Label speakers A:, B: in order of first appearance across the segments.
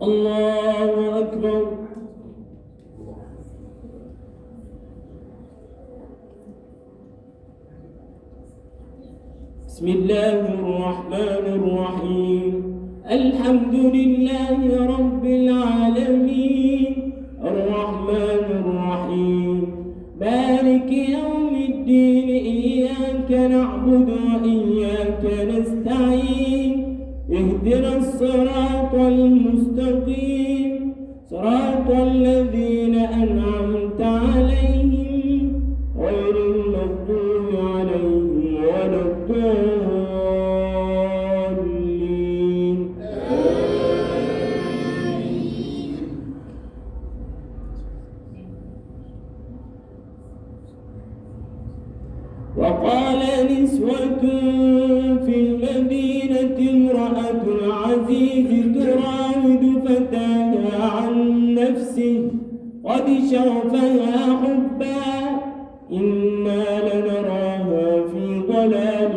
A: الله أكبر. بسم الله الرحمن الرحيم. الحمد لله رب العالمين الرحمن الرحيم مالك يوم الدين إياك نعبد وإياك نستعين اهدنا الصراط المستقيم صراط الذين أنعمت عليهم غير المغضوب عليهم ولا الضالين. وقال نسوة في المدينة امرأة العزيز تراود فتاها عن نفسه قد شغفها حبا إنا لنراها في ضلال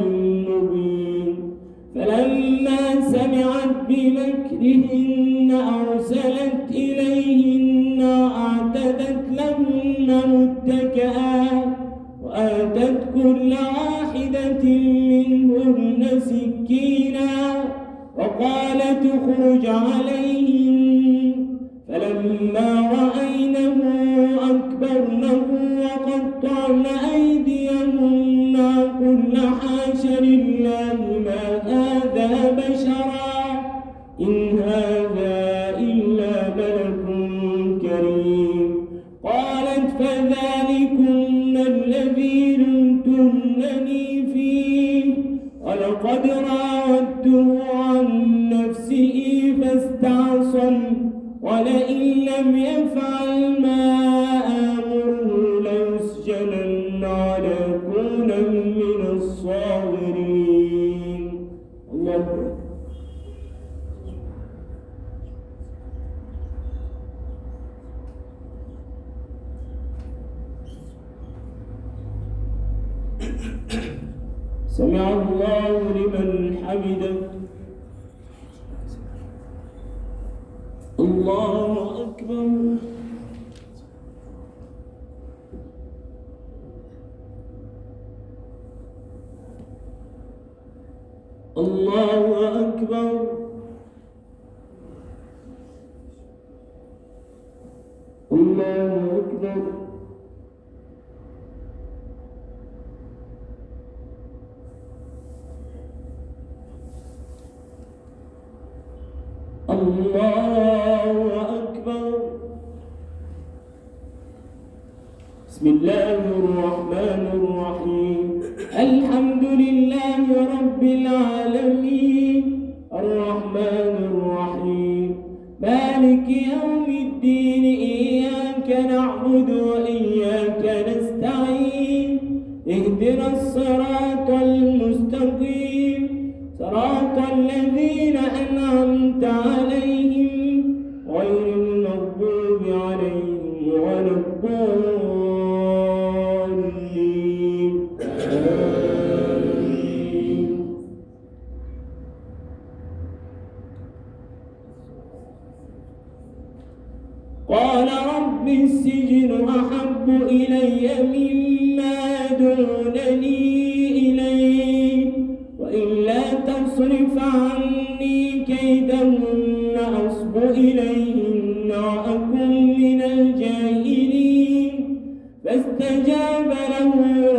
A: مبين. فلما سمعت بمكرهن أرسلت إليهن وأعتدت لهن متكئا وآتت كل واحدة منهن سكينا وقالت اخرج عليهم. فلما رأينه أكبرنه وقطعن أيديهن قلن حاش لله ما هذا بشرا إن هذا إلا ملك كريم. قالت فذلكن الذي لمتنني فيه ولقد راودته عن نفسه فاستعصم ولئن لم يفعل ما آمره ليسجنن وليكون من الصاغرين. الله أكبر. سمع الله لمن حمده. الله أكبر. الله أكبر. الله أكبر. الله أكبر. بسم الله الرحمن الرحيم. الحمد لله رب العالمين الرحمن الرحيم مالك يوم الدين إياك نعبد وإياك نستعين اهدنا الصراط المستقيم صراط الذين أنعمت عليهم غير المغضوب عليهم ولا الضالين. قال رب السجن أحب إلي مما يدعونني إليه وإلا تصرف عني كيدهن أصب إليهن وأكن من الجاهلين. فاستجاب له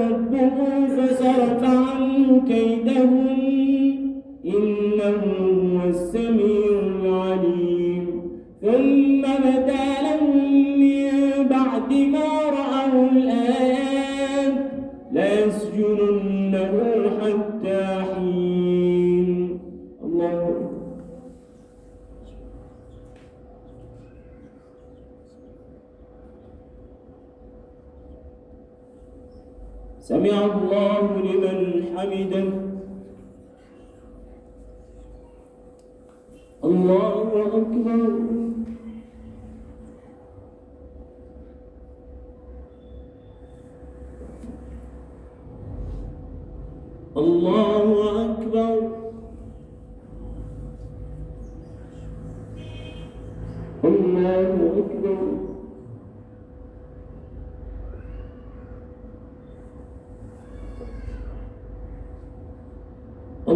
A: ربه فصرف عنه كيدهن إنه هو السميع العليم. ثم بدا لهم من بعد ما رأوا الآيات ليسجننه حتى حين. الله أكبر. سمع الله لمن حمده. الله أكبر. الله أكبر.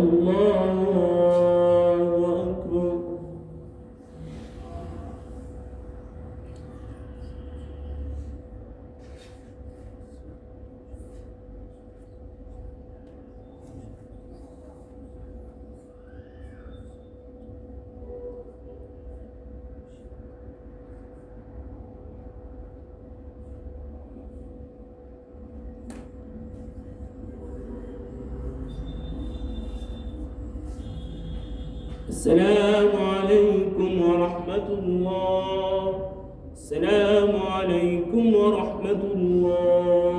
A: الله أكبر. السلام عليكم ورحمة الله. السلام عليكم ورحمة الله.